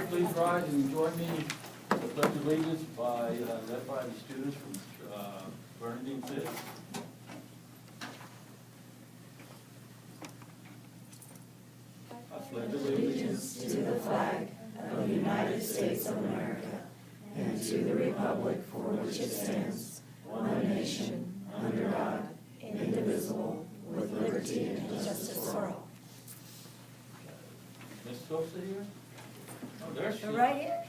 please rise and join me in the Pledge of Allegiance led by the students from Bernadine City. I pledge allegiance to the flag of the United States of America and to the republic for which it stands, one nation, under God, indivisible, with liberty and justice for all. Miss Sosa here? Oh, there she is. Right here.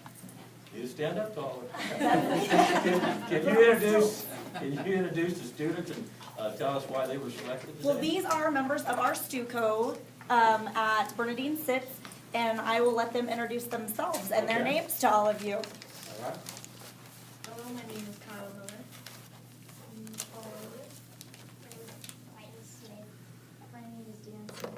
You stand up taller. Can you introduce the students and tell us why they were selected today? Well, these are members of our STUCO at Bernadine Sits, and I will let them introduce themselves and their names to all of you. All right. Hello, my name is Kyle Miller. My name is Dan Smith.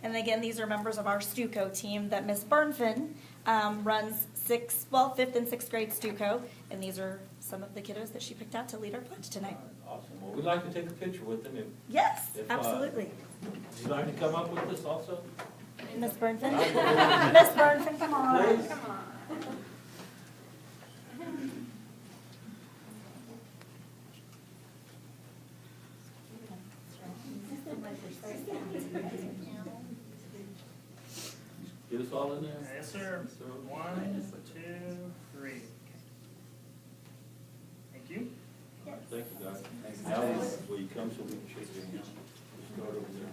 And again, these are members of our STUCO team that Miss Burnfin runs 5th and 6th grade STUCO, and these are some of the kiddos that she picked out to lead our pledge tonight. Awesome. Well, we'd like to take a picture with them. Yes, If, absolutely. Would you like to come up with this also? Miss Burnfin? Miss Burnfin, come on. Please. Come on. Get us all in there? Yes, sir. So 1, 2, 3. Thank you. All right, thank you, guys. Now, will you come so we can shake your hand? Just start over there.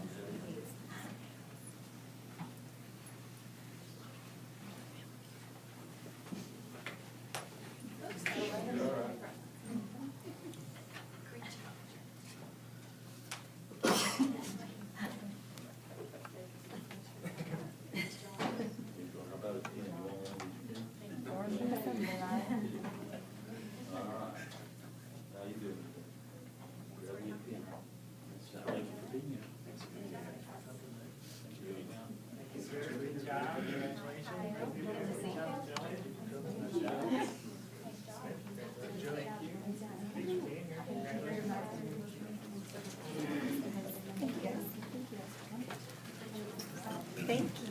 All right. How about a pen? You want one of these pens? All right. How you doing? Grab me a pen. Thank you for being here. Thank you. Good job. Congratulations. Thank you.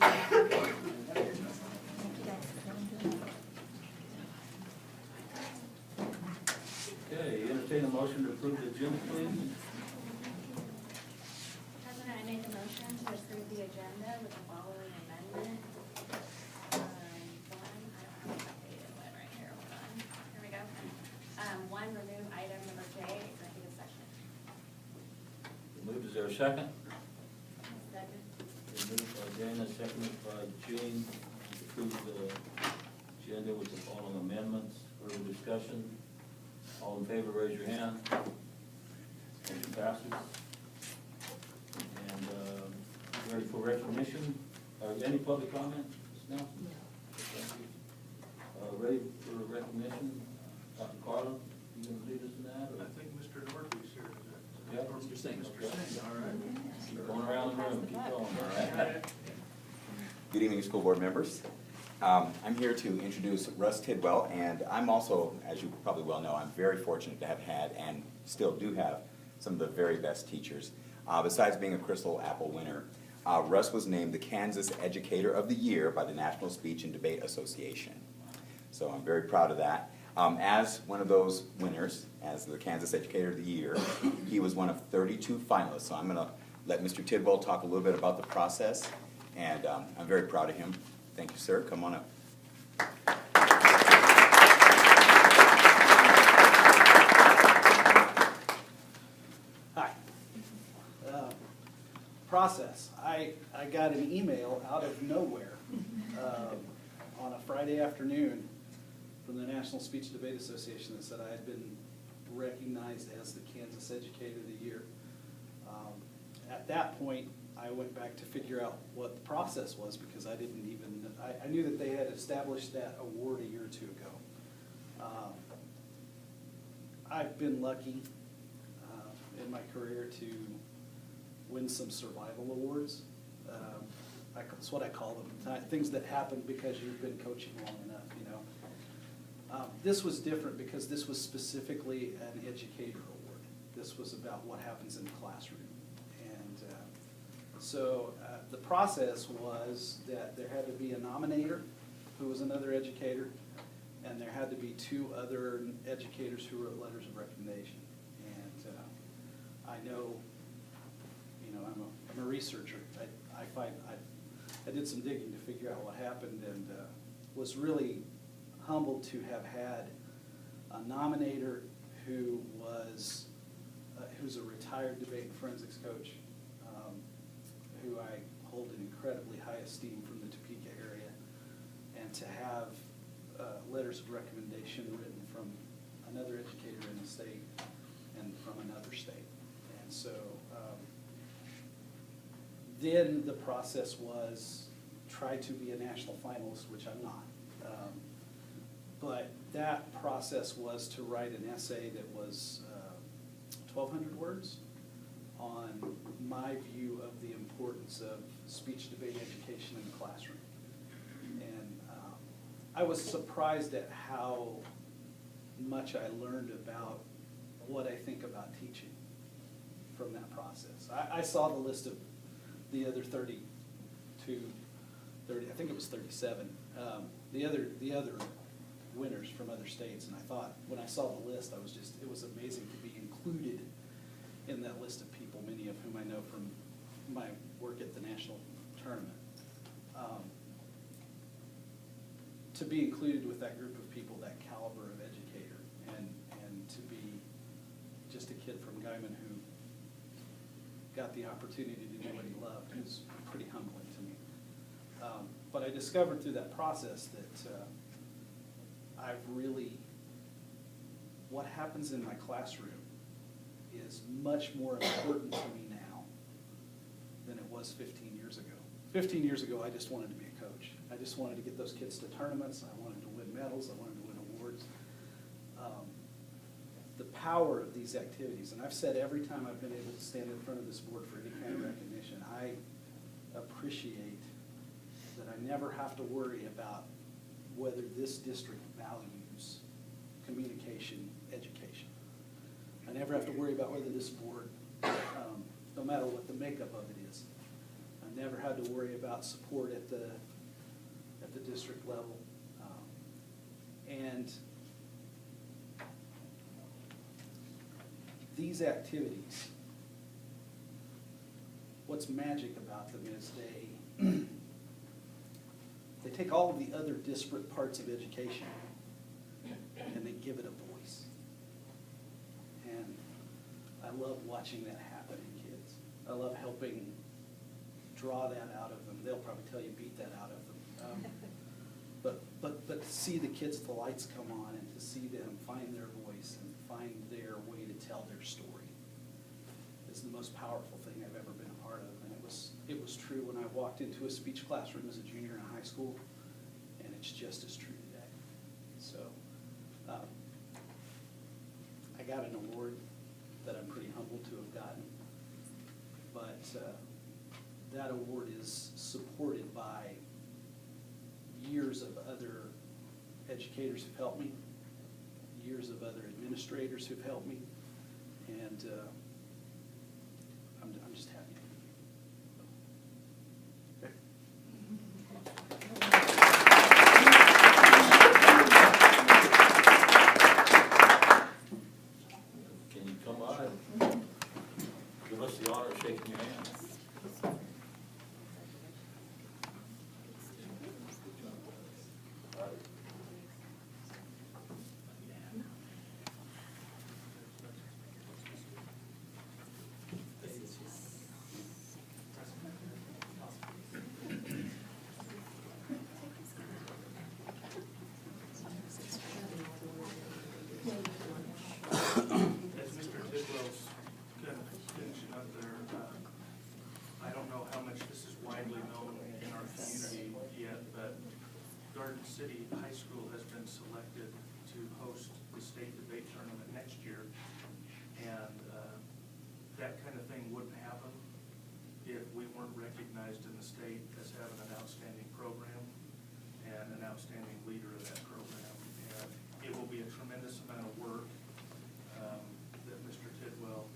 Okay, entertain a motion to approve the agenda, please. President, I make a motion to approve the agenda with the following amendment. One, I don't have it updated one right here, hold on. Here we go. One, remove item number J, executive session. Moved, is there a second? Second. Moved by Dana, seconded by Jean, to approve the agenda with the following amendments. Further discussion? All in favor, raise your hand. Motion passes. And ready for recognition? Any public comment, Ms. Nelson? No. Thank you. Ready for recognition? Dr. Carlin, you going to lead us in that? Or? I think Mr. Norby's here. Yeah, Mr. Singh. Mr. Singh, all right. Keep going around the room, keep going. All right. Good evening, school board members. I'm here to introduce Russ Tidwell, and I'm also, as you probably well know, I'm very fortunate to have had and still do have some of the very best teachers. Besides being a Crystal Apple winner, Russ was named the Kansas Educator of the Year by the National Speech and Debate Association. So I'm very proud of that. As one of those winners, as the Kansas Educator of the Year, he was one of 32 finalists. So I'm going to let Mr. Tidwell talk a little bit about the process, and I'm very proud of him. Thank you, sir. Come on up. Hi. Process. I got an email out of nowhere on a Friday afternoon from the National Speech and Debate Association that said I had been recognized as the Kansas Educator of the Year. At that point, I went back to figure out what the process was because I didn't even, I knew that they had established that award a year or two ago. I've been lucky in my career to win some survival awards. That's what I call them, things that happen because you've been coaching long enough, you know. This was different because this was specifically an educator award. This was about what happens in the classroom. And so the process was that there had to be a nominator who was another educator, and there had to be 2 other educators who wrote letters of recommendation. And I know, you know, I'm a researcher. I did some digging to figure out what happened, and was really humbled to have had a nominator who was who's a retired debate and forensics coach, who I hold in incredibly high esteem from the Topeka area, and to have letters of recommendation written from another educator in the state and from another state. And so then the process was try to be a national finalist, which I'm not. But that process was to write an essay that was 1,200 words on my view of the importance of speech debate education in the classroom. And I was surprised at how much I learned about what I think about teaching from that process. I saw the list of the other 30, I think it was 37, the other winners from other states, and I thought, when I saw the list, it was amazing to be included in that list of people, many of whom I know from my work at the national tournament. To be included with that group of people, that caliber of educator, and to be just a kid from Guyman who got the opportunity to do what he loved was pretty humbling to me. But I discovered through that process that what happens in my classroom is much more important to me now than it was 15 years ago. 15 years ago, I just wanted to be a coach. I just wanted to get those kids to tournaments. I wanted to win medals. I wanted to win awards. The power of these activities, and I've said every time I've been able to stand in front of this board for any kind of recognition, I appreciate that I never have to worry about whether this district values communication education. I never have to worry about whether this board, no matter what the makeup of it is, I never had to worry about support at the district level. And these activities, what's magic about them is they take all of the other disparate parts of education and they give it a voice. And I love watching that happen in kids. I love helping draw that out of them. They'll probably tell you beat that out of them. But to see the kids, the lights come on, and to see them find their voice and find their way to tell their story is the most powerful thing I've ever been a part of. And it was true when I walked into a speech classroom as a junior in high school, and it's just as true today. So I got an award that I'm pretty humbled to have gotten, but that award is supported by years of other educators who've helped me, years of other administrators who've helped me, and I'm just happy to be here. Can you come by and give us the honor of shaking your hand? As Mr. Tidwell's kind of finishing up there, I don't know how much this is widely known in our community yet, but Garden City High School has been selected to host the state debate tournament next year. And that kind of thing wouldn't happen if we weren't recognized in the state as having an outstanding program and an outstanding leader of that program. And it will be a tremendous amount of work that Mr. Tidwell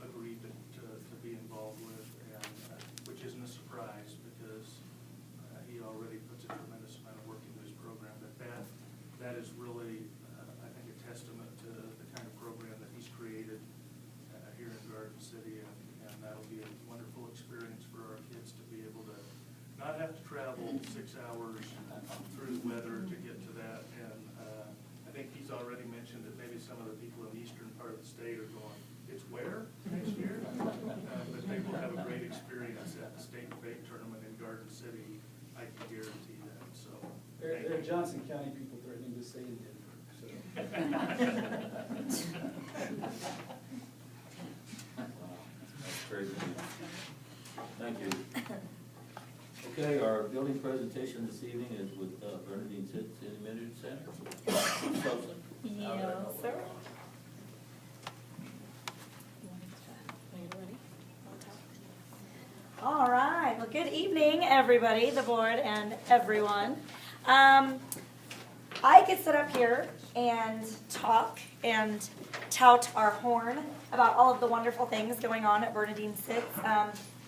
agreed to be involved with, and which isn't a surprise because he already puts a tremendous amount of have to travel 6 hours through the weather to get to that, and I think he's already mentioned that maybe some of the people in the eastern part of the state are going, it's where next year? But they will have a great experience at the state debate tournament in Garden City, I can guarantee that, so. There are Johnson County people threatening to stay in Denver, so. That's crazy. Thank you. Okay, our building presentation this evening is with Bernadine Sitz in the Community Center. Sosa. Yes, sir. All right, well, good evening, everybody, the board and everyone. I could sit up here and talk and tout our horn about all of the wonderful things going on at Bernadine Sitz.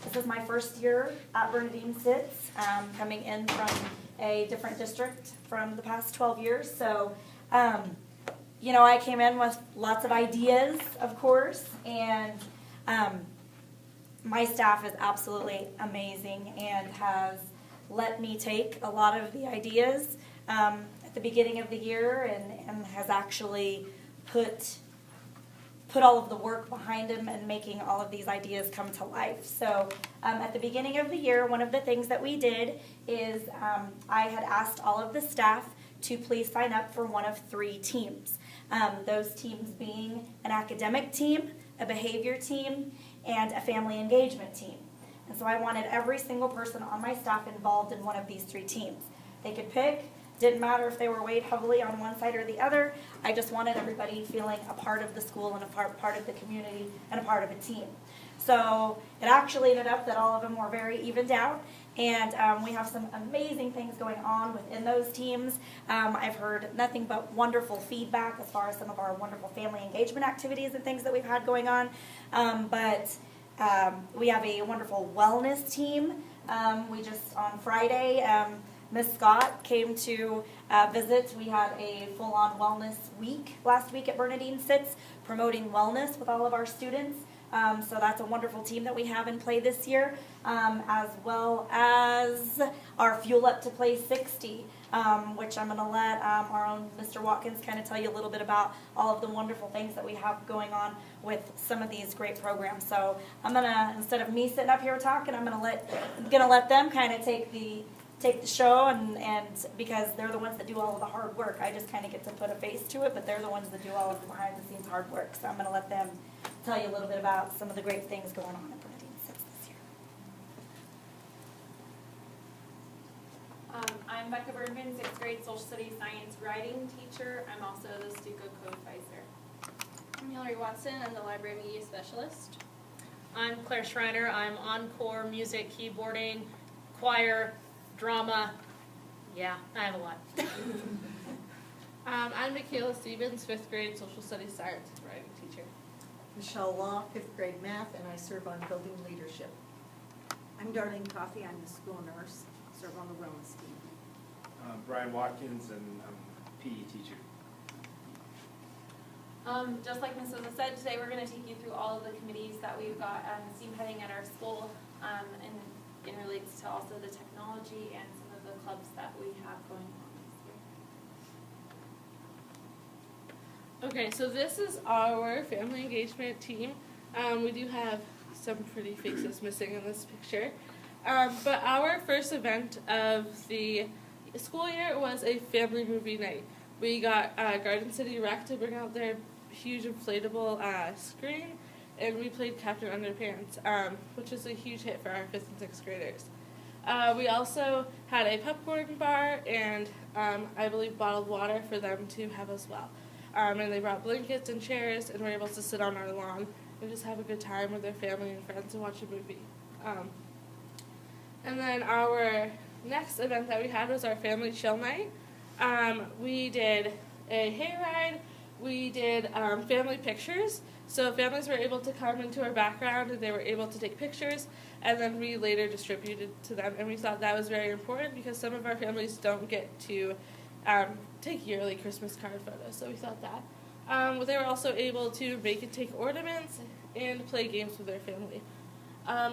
This is my first year at Bernadine Sitz, coming in from a different district from the past 12 years. So, you know, I came in with lots of ideas, of course, and my staff is absolutely amazing and has let me take a lot of the ideas at the beginning of the year and has actually put all of the work behind them and making all of these ideas come to life. So at the beginning of the year, one of the things that we did is I had asked all of the staff to please sign up for one of 3 teams. Those teams being an academic team, a behavior team, and a family engagement team. And so I wanted every single person on my staff involved in one of these 3 teams. They could pick, didn't matter if they were weighed heavily on one side or the other. I just wanted everybody feeling a part of the school and a part of the community and a part of a team. So it actually ended up that all of them were very evened out, and we have some amazing things going on within those teams. I've heard nothing but wonderful feedback as far as some of our wonderful family engagement activities and things that we've had going on. But we have a wonderful wellness team. We just, on Friday, Miss Scott came to visit. We had a full-on wellness week last week at Bernadine Sitz, promoting wellness with all of our students. So that's a wonderful team that we have in play this year, as well as our Fuel Up to Play 60, which I'm going to let our own Mr. Watkins kind of tell you a little bit about all of the wonderful things that we have going on with some of these great programs. So I'm going to, instead of me sitting up here talking, I'm going to let them kind of take the show, and because they're the ones that do all of the hard work. I just kind of get to put a face to it, but they're the ones that do all of the behind the scenes hard work. So I'm going to let them tell you a little bit about some of the great things going on at Bernadine Sitz this year. I'm Becca Bergman, 6th grade social studies science writing teacher. I'm also the Stuco co-advisor. I'm Hillary Watson. I'm the library media specialist. I'm Claire Schrader. I'm encore, music, keyboarding, choir, drama. Yeah, I have a lot. I'm Michaela Stevens, 5th grade social studies science writing teacher. Michelle Law, 5th grade math, and I serve on building leadership. I'm Darlene Coffey. I'm the school nurse, serve on the wellness team. Brian Watkins, and I'm a PE teacher. Just like Ms. Sosa said, today we're going to take you through all of the committees that we've got steam heading at our school, and it relates to also the technology and some of the clubs that we have going on this year. Okay, so this is our family engagement team. We do have some pretty faces missing in this picture. But our first event of the school year was a family movie night. We got Garden City Rec to bring out their huge inflatable screen, and we played Captain Underpants, which is a huge hit for our 5th and 6th graders. We also had a popcorn bar and I believe bottled water for them to have as well. And they brought blankets and chairs and were able to sit on our lawn and just have a good time with their family and friends and watch a movie. And then our next event that we had was our family chill night. We did a hayride, we did family pictures. So families were able to come into our background and they were able to take pictures, and then we later distributed to them. And we thought that was very important because some of our families don't get to take yearly Christmas card photos, so we thought that. They were also able to make and take ornaments and play games with their family.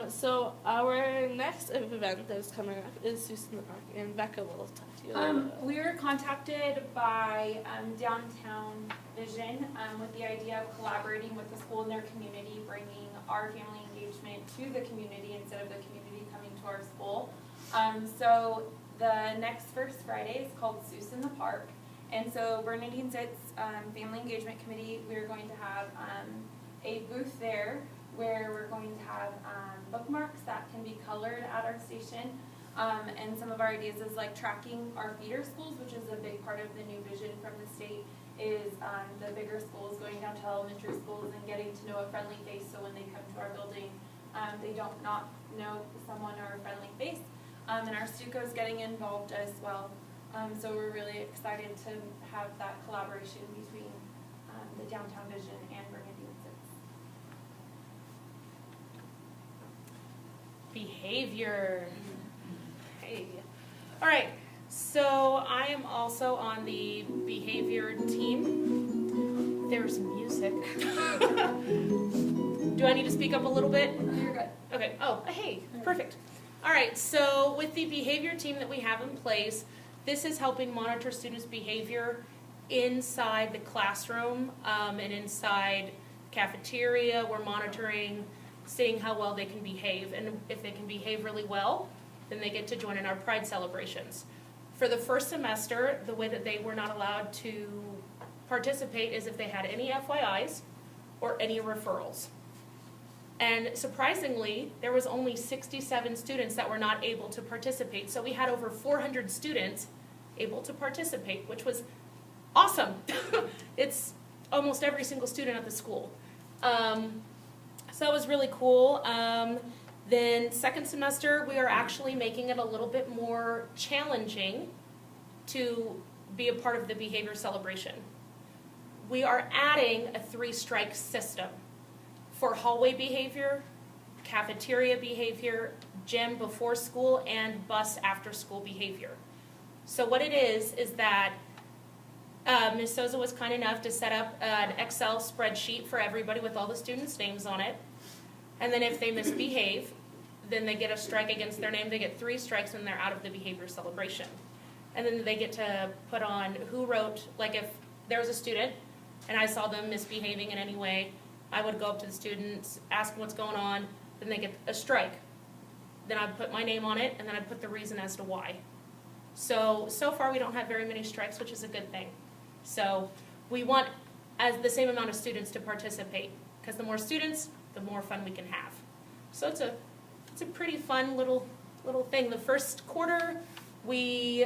So our next event that is coming up is Susan the Park, and Becca will talk to you. We were contacted by Downtown Vision with the idea of collaborating with the school and their community, bringing our family engagement to the community instead of the community coming to our school. So the next first Friday is called Seuss in the Park. And so Bernadine Sitz Family Engagement Committee, we're going to have a booth there where we're going to have bookmarks that can be colored at our station. And some of our ideas is like tracking our feeder schools, which is a big part of the new vision from the state, is the bigger schools going down to elementary schools and getting to know a friendly face, so when they come to our building, they don't not know someone or a friendly face. And our Stuco is getting involved as well. So we're really excited to have that collaboration between the Downtown Vision and Bernadine Sitz. Behavior. Hey. All right. So I am also on the behavior team. There's music. Do I need to speak up a little bit? You're good. Okay. Oh, hey. Perfect. All right. So with the behavior team that we have in place, this is helping monitor students' behavior inside the classroom and inside cafeteria. We're monitoring, seeing how well they can behave. And if they can behave really well, then they get to join in our Pride celebrations. For the first semester, the way that they were not allowed to participate is if they had any FYIs or any referrals. And surprisingly, there was only 67 students that were not able to participate. So we had over 400 students able to participate, which was awesome. It's almost every single student at the school. So that was really cool. Then second semester, we are actually making it a little bit more challenging to be a part of the behavior celebration. We are adding a 3-strike system for hallway behavior, cafeteria behavior, gym before school, and bus after school behavior. So what it is that Ms. Souza was kind enough to set up an Excel spreadsheet for everybody with all the students' names on it. And then if they misbehave, then they get a strike against their name. They get 3 strikes and they're out of the behavior celebration. And then they get to put on who wrote, like if there was a student and I saw them misbehaving in any way, I would go up to the students, ask them what's going on, then they get a strike. Then I'd put my name on it, and then I'd put the reason as to why. So far we don't have very many strikes, which is a good thing. So we want the same amount of students to participate, because the more students, the more fun we can have. So it's a pretty fun little thing. The first quarter, we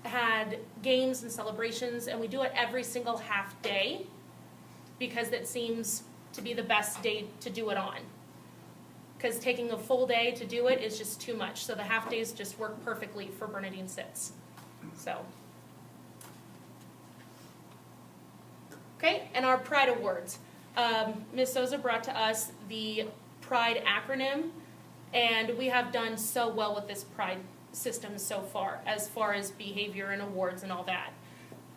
had games and celebrations, and we do it every single half day, because it seems to be the best day to do it on. Because taking a full day to do it is just too much. So the half days just work perfectly for Bernadine Sitz. So. Okay, and our Pride Awards. Ms. Souza brought to us the Pride acronym, and we have done so well with this Pride system so far as behavior and awards and all that.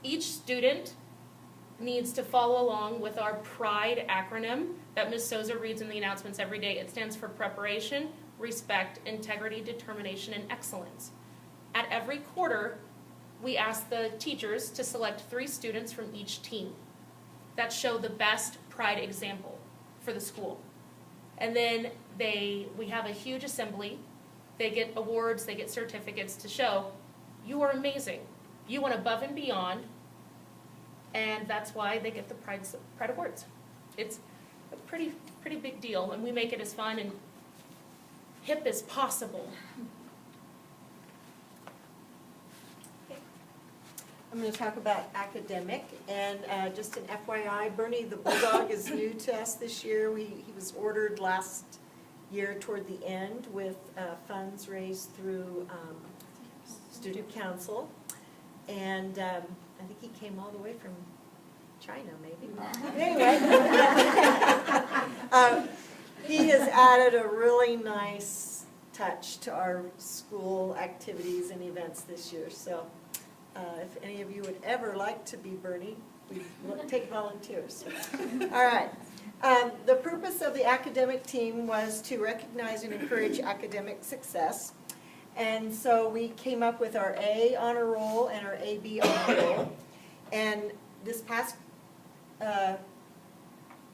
Each student needs to follow along with our PRIDE acronym that Ms. Souza reads in the announcements every day. It stands for preparation, respect, integrity, determination, and excellence. At every quarter, we ask the teachers to select 3 students from each team that show the best PRIDE example for the school. And then we have a huge assembly. They get awards, they get certificates to show you are amazing. You went above and beyond. And that's why they get the Pride Awards. It's a pretty big deal, and we make it as fun and hip as possible. I'm going to talk about academic, and just an FYI, Bernie the Bulldog is new to us this year. He was ordered last year toward the end with funds raised through Student Council, and I think he came all the way from China, maybe. Anyway, he has added a really nice touch to our school activities and events this year. So if any of you would ever like to be Bernie, We take volunteers. All right. The purpose of the academic team was to recognize and encourage academic success. And so we came up with our A honor roll and our AB honor roll. And this past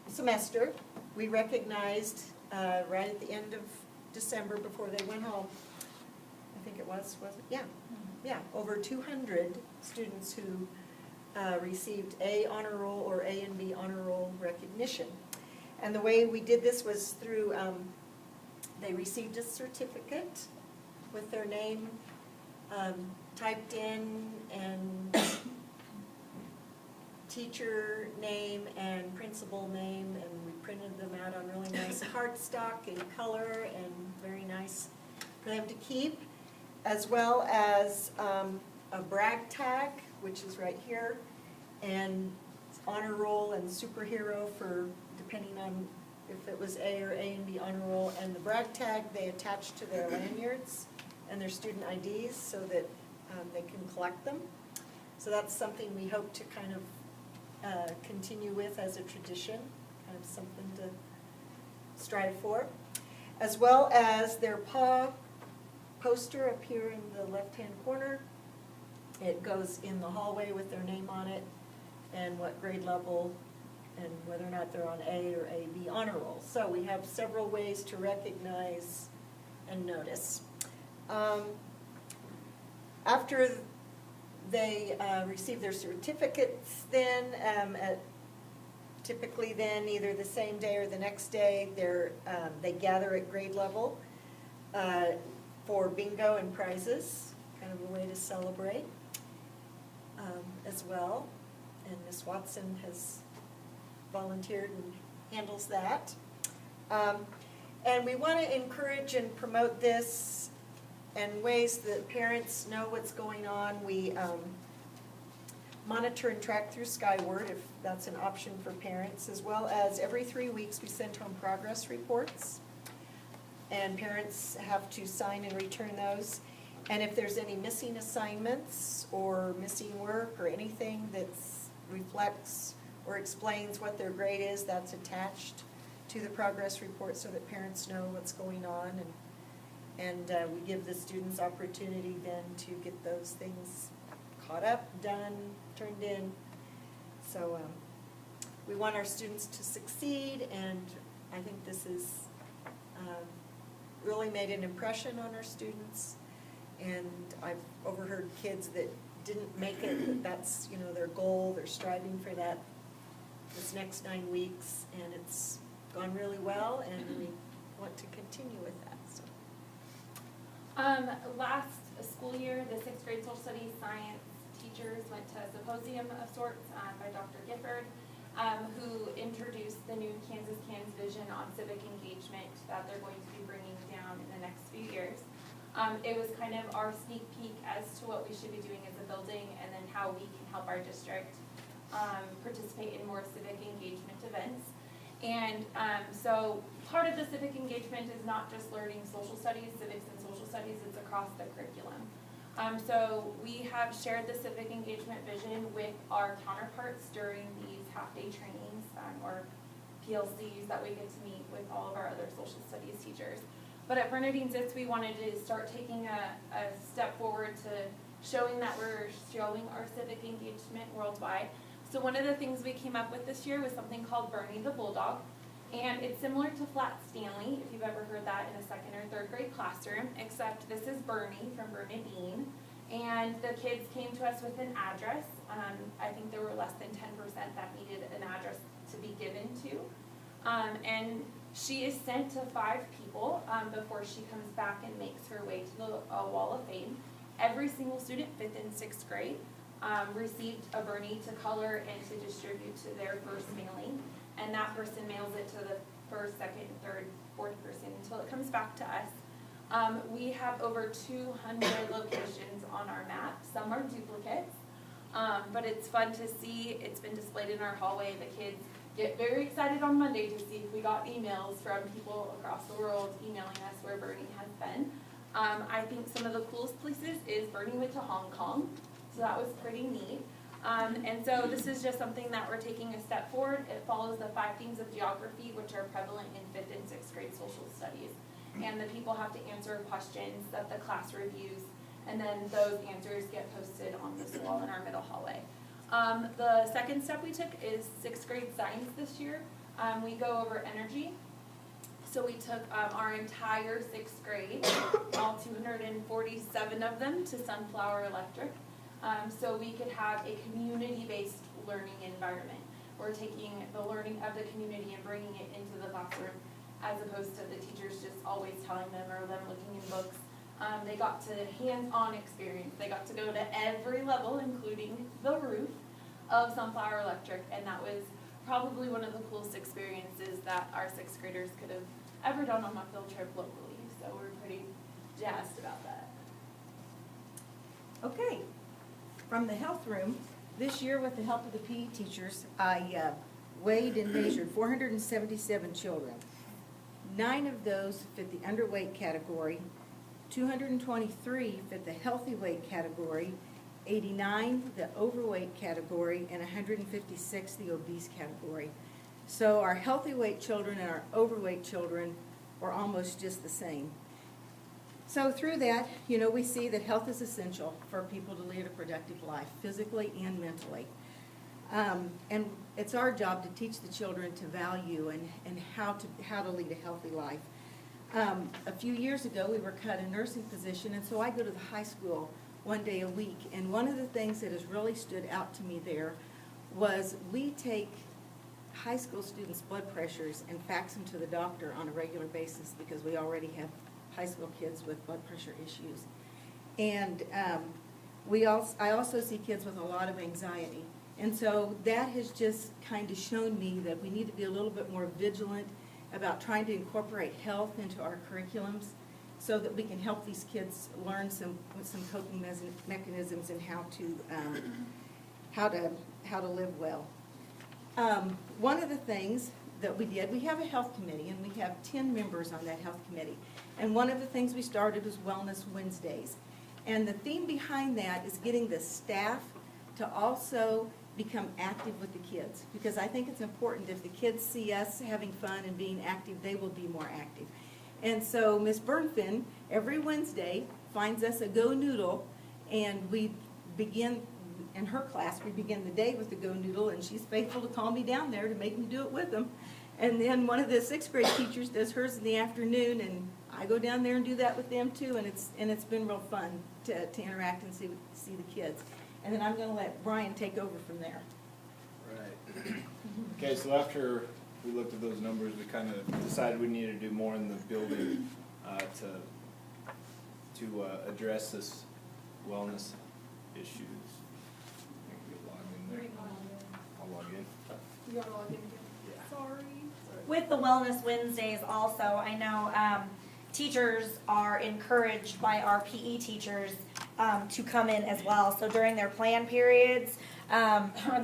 semester, we recognized right at the end of December before they went home, I think it was it? Yeah. Yeah, over 200 students who received A honor roll or A and B honor roll recognition. And the way we did this was through, they received a certificate with their name typed in, and teacher name and principal name, and we printed them out on really nice cardstock in color and very nice for them to keep, as well as a brag tag, which is right here, and honor roll and superhero for depending on if it was A or A and B honor roll, and the brag tag they attached to their lanyards and their student IDs so that they can collect them. So that's something we hope to kind of continue with as a tradition, kind of something to strive for. As well as their PAW poster up here in the left-hand corner. It goes in the hallway with their name on it and what grade level and whether or not they're on A or AB honor roll. So we have several ways to recognize and notice. After they receive their certificates, then typically then either the same day or the next day, they gather at grade level for bingo and prizes, kind of a way to celebrate as well. And Ms. Watson has volunteered and handles that. And we want to encourage and promote this in ways that parents know what's going on. We monitor and track through Skyward if that's an option for parents, as well as every 3 weeks we send home progress reports. And parents have to sign and return those. And if there's any missing assignments or missing work or anything that reflects or explains what their grade is, that's attached to the progress report so that parents know what's going on. And we give the students opportunity then to get those things caught up, done, turned in. So we want our students to succeed, and I think this has really made an impression on our students. And I've overheard kids that didn't make it, but that's their goal, they're striving for that this next 9 weeks, and it's gone really well, and we want to continue with that. So. Last school year, the 6th grade social studies science teachers went to a symposium of sorts by Dr. Gifford, who introduced the new Kansas Can's vision on civic engagement that they're going to be bringing down in the next few years. It was kind of our sneak peek as to what we should be doing as a building, and then how we can help our district participate in more civic engagement events. And so part of the civic engagement is not just learning social studies, civics and social studies, it's across the curriculum. So we have shared the civic engagement vision with our counterparts during these half-day trainings or PLCs that we get to meet with all of our other social studies teachers. But at Bernardine Zitz, we wanted to start taking a step forward to showing that we're showing our civic engagement worldwide. So one of the things we came up with this year was something called Bernie the Bulldog. And it's similar to Flat Stanley, if you've ever heard that in a 2nd or 3rd grade classroom, except this is Bernie from Bernadine. And the kids came to us with an address. I think there were less than 10% that needed an address to be given to. And she is sent to 5 people before she comes back and makes her way to the Wall of Fame. Every single student, 5th and 6th grade, received a Bernie to color and to distribute to their first mailing. And that person mails it to the 1st, 2nd, 3rd, 4th person until it comes back to us. We have over 200 locations on our map. Some are duplicates, but it's fun to see. It's been displayed in our hallway. The kids get very excited on Monday to see if we got emails from people across the world emailing us where Bernie has been. I think some of the coolest places is Bernie went to Hong Kong, so that was pretty neat. And so this is just something that we're taking a step forward. It follows the 5 themes of geography, which are prevalent in 5th and 6th grade social studies. And the people have to answer questions that the class reviews, and then those answers get posted on this wall in our middle hallway. The second step we took is 6th grade science this year. We go over energy. So we took our entire 6th grade, all 247 of them, to Sunflower Electric. So we could have a community-based learning environment. We're taking the learning of the community and bringing it into the classroom, as opposed to the teachers just always telling them or them looking in books. They got to hands-on experience. They got to go to every level, including the roof of Sunflower Electric, and that was probably one of the coolest experiences that our 6th graders could have ever done on a field trip locally. So we're pretty jazzed about that. Okay, from the health room, this year with the help of the PE teachers, I weighed and measured 477 children. 9 of those fit the underweight category, 223 fit the healthy weight category, 89 the overweight category, and 156 the obese category. So our healthy weight children and our overweight children were almost just the same. So through that, you know, we see that health is essential for people to lead a productive life, physically and mentally. And it's our job to teach the children to value and how to lead a healthy life. A few years ago, we were cut a nursing position, and so I go to the high school one day a week. And one of the things that has really stood out to me there was we take high school students' blood pressures and fax them to the doctor on a regular basis because we already have high school kids with blood pressure issues. And I also see kids with a lot of anxiety. And so that has just kind of shown me that we need to be a little bit more vigilant about trying to incorporate health into our curriculums so that we can help these kids learn some coping mechanisms and how to live well. One of the things that we did, we have a health committee, and we have 10 members on that health committee. And one of the things we started was Wellness Wednesdays. And the theme behind that is getting the staff to also become active with the kids, because I think it's important if the kids see us having fun and being active, they will be more active. And so Ms. Bernfin, every Wednesday, finds us a Go Noodle, and we begin, in her class, we begin the day with the Go Noodle, and she's faithful to call me down there to make me do it with them. And then one of the 6th grade teachers does hers in the afternoon, and I go down there and do that with them too, and it's been real fun to interact and see the kids. And then I'm going to let Brian take over from there. Right. Okay, so after we looked at those numbers, we kind of decided we needed to do more in the building to address this wellness issues. I can get logged in there. I'll log in. You want to log in again? Yeah. Sorry. With the Wellness Wednesdays also, I know teachers are encouraged by our PE teachers to come in as well. So during their plan periods,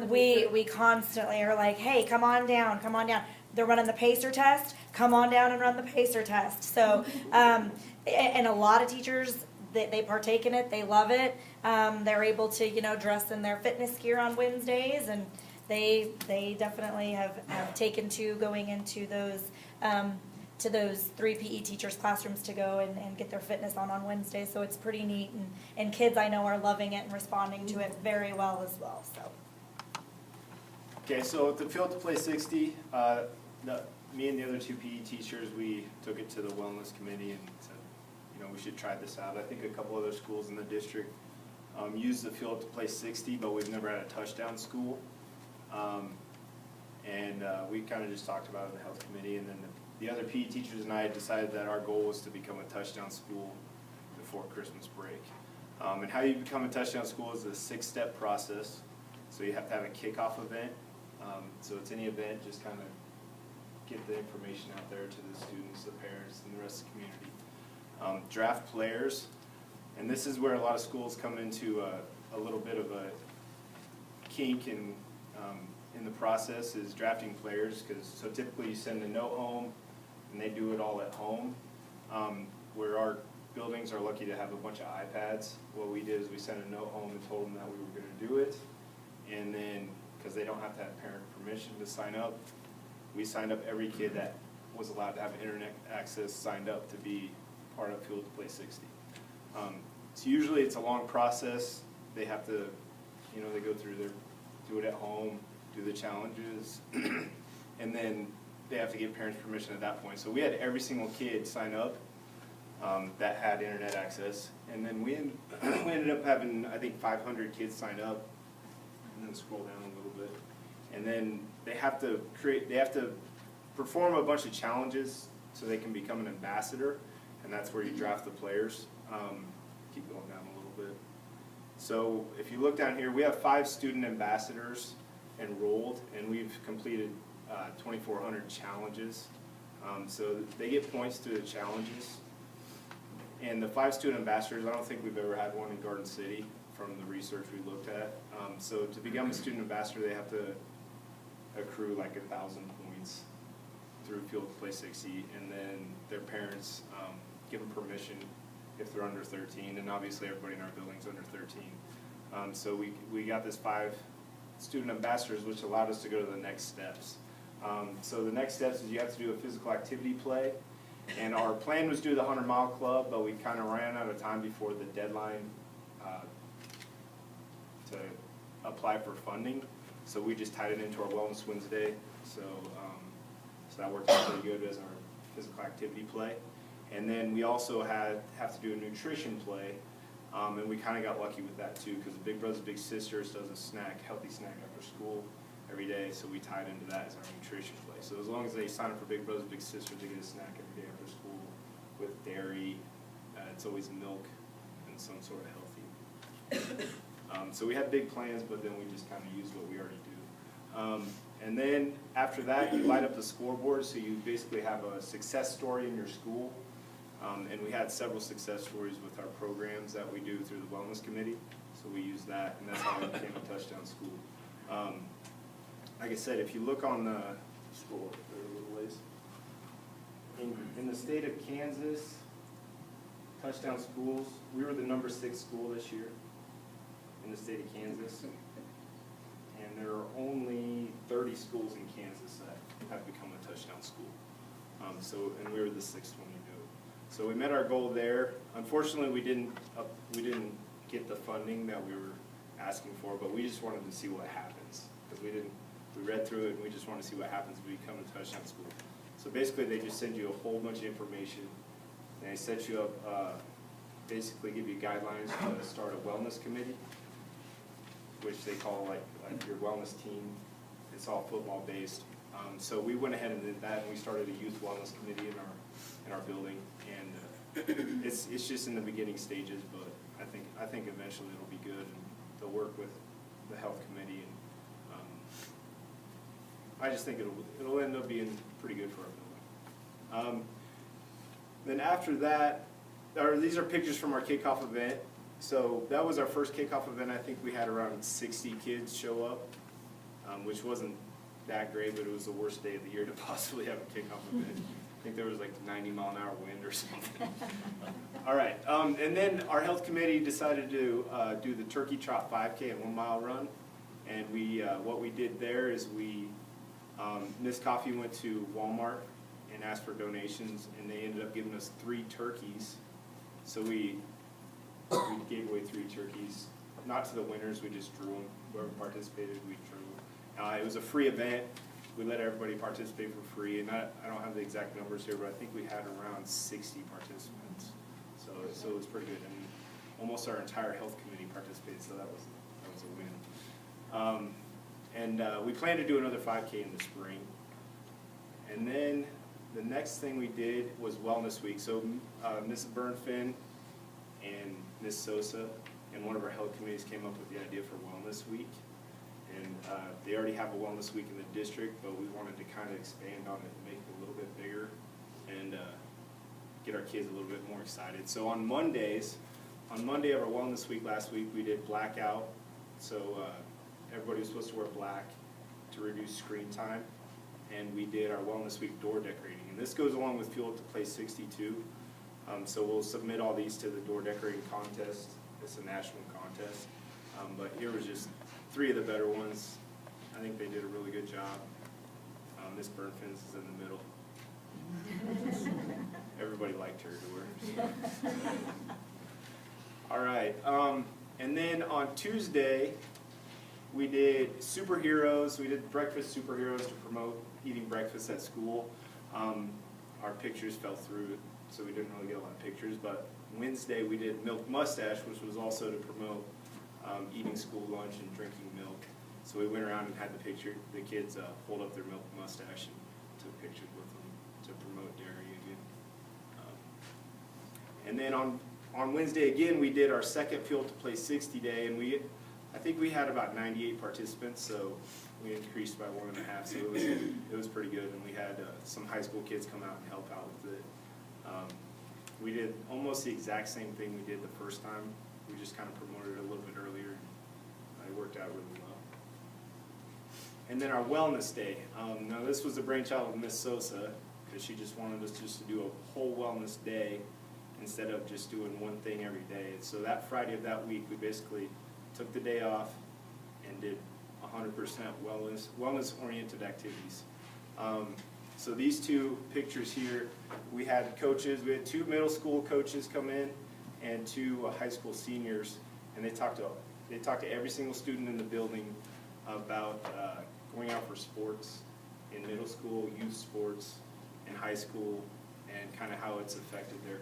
we constantly are like, hey, come on down, come on down. They're running the PACER test, come on down and run the PACER test. So, and a lot of teachers, they partake in it, they love it. They're able to, you know, dress in their fitness gear on Wednesdays, and they definitely have taken to going into those to those 3 PE teachers' classrooms to go and get their fitness on Wednesday. So it's pretty neat, and kids I know are loving it and responding to it very well as well. So. Okay, so the Field to Play 60, me and the other 2 PE teachers, we took it to the Wellness Committee and said, you know, we should try this out. I think a couple other schools in the district use the Field to Play 60, but we've never had a touchdown school. We kind of just talked about it in the health committee, and then the other PE teachers and I decided that our goal was to become a touchdown school before Christmas break. And how you become a touchdown school is a 6-step process. So you have to have a kickoff event. So it's any event, just kind of get the information out there to the students, the parents, and the rest of the community. Draft players, and this is where a lot of schools come into a little bit of a kink in the process, is drafting players, so typically you send a note home and they do it all at home. Where our buildings are lucky to have a bunch of iPads, what we did is we sent a note home and told them that we were going to do it, And then, because they don't have to have parent permission to sign up, we signed up every kid that was allowed to have internet access signed up to be part of Field to Play 60. So usually it's a long process. They have to, you know, they go through do it at home, do the challenges, and then they have to get parents' permission at that point. So we had every single kid sign up that had internet access, and then we ended up having, I think, 500 kids sign up, and then scroll down a little bit. And then they have to perform a bunch of challenges so they can become an ambassador, and that's where you draft the players. Keep going down a little bit. So if you look down here, we have 5 student ambassadors enrolled, and we've completed 2,400 challenges. So they get points through the challenges. And the 5 student ambassadors, I don't think we've ever had one in Garden City from the research we looked at. So to become a student ambassador, they have to accrue like 1,000 points through Field to Play 60, and then their parents give them permission if they're under 13, and obviously everybody in our building's under 13. So we got this 5 student ambassadors, which allowed us to go to the next steps. So the next steps is you have to do a physical activity play, and our plan was to do the 100-mile club, but we kind of ran out of time before the deadline to apply for funding. So we just tied it into our Wellness Wednesday. So that worked out pretty good as our physical activity play. And then we also have to do a nutrition play, and we kind of got lucky with that too, because Big Brothers Big Sisters does a healthy snack after school every day, so we tied into that as our nutrition play. So as long as they sign up for Big Brothers Big Sisters, they get a snack every day after school with dairy. It's always milk and some sort of healthy. So we had big plans, but then we just kind of used what we already do. And then after that, you light up the scoreboard, so you basically have a success story in your school. And we had several success stories with our programs that we do through the Wellness Committee. So we use that, and that's how we became a touchdown school. Like I said, if you look on the scroll there a little ways, in the state of Kansas, touchdown schools, we were the number 6 school this year in the state of Kansas. And there are only 30 schools in Kansas that have become a touchdown school. And we were the 6th one to do it. So we met our goal there. Unfortunately, we didn't get the funding that we were asking for, but we just wanted to see what happens, because we read through it and we just want to see what happens if we become a touchdown school. So basically, they just send you a whole bunch of information, and they set you up, basically give you guidelines to start a wellness committee, which they call like your wellness team. It's all football based. So we went ahead and did that, and we started a youth wellness committee in our building, and it's just in the beginning stages, but I think eventually it'll be good, and they'll work with the health committee, and I just think it'll end up being pretty good for our building. Then after that, these are pictures from our kickoff event. So that was our first kickoff event. I think we had around 60 kids show up, which wasn't that great, but it was the worst day of the year to possibly have a kickoff event. I think there was like 90-mile-an-hour wind or something. All right, and then our health committee decided to do the Turkey Trot 5K and 1-mile run. And what we did there is Miss Coffee went to Walmart and asked for donations, and they ended up giving us 3 turkeys. So we gave away 3 turkeys, not to the winners, we just drew them. Whoever participated, we drew. It was a free event. We let everybody participate for free, and I don't have the exact numbers here, but I think we had around 60 participants. So it was pretty good, and almost our entire health committee participated, so that was a win. We plan to do another 5K in the spring. And then the next thing we did was Wellness Week. So Ms. Burnfin and Ms. Sosa and one of our health committees came up with the idea for Wellness Week. And they already have a Wellness Week in the district, but we wanted to kind of expand on it and make it a little bit bigger and get our kids a little bit more excited. So on Monday of our Wellness Week last week, we did blackout. So everybody was supposed to wear black to reduce screen time. And we did our Wellness Week door decorating. And this goes along with Fuel to Play 62. So we'll submit all these to the door decorating contest. It's a national contest. But here was just 3 of the better ones. I think they did a really good job. Miss Burnfins is in the middle. Everybody liked her to her. So. All right, and then on Tuesday, we did superheroes. We did breakfast superheroes to promote eating breakfast at school. Our pictures fell through, so we didn't really get a lot of pictures. But Wednesday, we did milk mustache, which was also to promote eating school lunch and drinking milk. So we went around and had the kids hold up their milk mustache and took pictures with them to promote dairy again. And then on Wednesday again, we did our second Field to Play 60 day, and I think we had about 98 participants, so we increased by 1.5, so it was pretty good, and we had some high school kids come out and help out with it. We did almost the exact same thing we did the first time. We just kind of promoted it a little bit earlier, and it worked out really well. And then our wellness day. Now this was the brainchild of Miss Sosa, because she just wanted us just to do a whole wellness day instead of just doing one thing every day. So that Friday of that week, we basically took the day off and did 100% wellness-oriented activities. So these 2 pictures here, we had coaches. We had 2 middle school coaches come in and 2 high school seniors, and they talked to every single student in the building about going out for sports in middle school, youth sports, and high school, and kind of how it's affected their,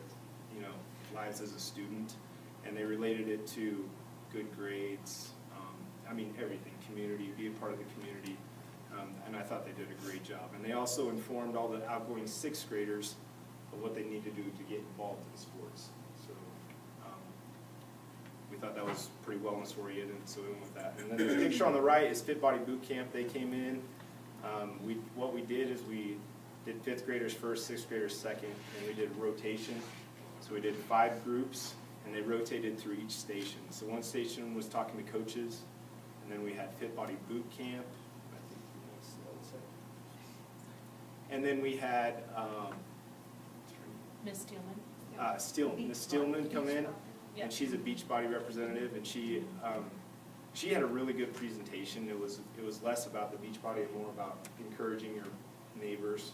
lives as a student. And they related it to good grades. I mean, everything, community, be a part of the community. And I thought they did a great job. And they also informed all the outgoing 6th graders of what they need to do to get involved in sports. So we thought that was pretty wellness oriented, so we went with that. And then the picture on the right is Fit Body Boot Camp. They came in. What we did is we did 5th graders first, 6th graders second, and we did rotation. So we did 5 groups, and they rotated through each station. So one station was talking to coaches, and then we had Fit Body Boot Camp. And then we had Miss Steelman. Miss Steelman come in, Yep. and she's a Beachbody representative, and she had a really good presentation. It was less about the Beachbody and more about encouraging your neighbors.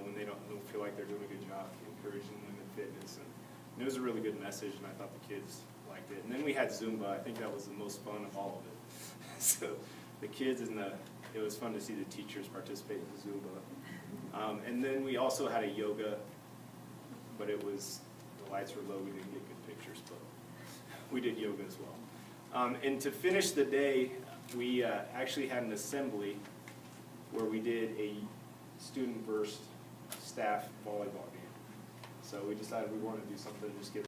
When they don't feel like they're doing a good job, encouraging them in fitness, and it was a really good message, and I thought the kids liked it. And then we had Zumba. I think that was the most fun of all of it. So the kids it was fun to see the teachers participate in Zumba. And then we also had a yoga, but the lights were low, we didn't get good pictures, but we did yoga as well. And to finish the day, we actually had an assembly where we did a student versus staff volleyball game. So we decided we wanted to do something, just get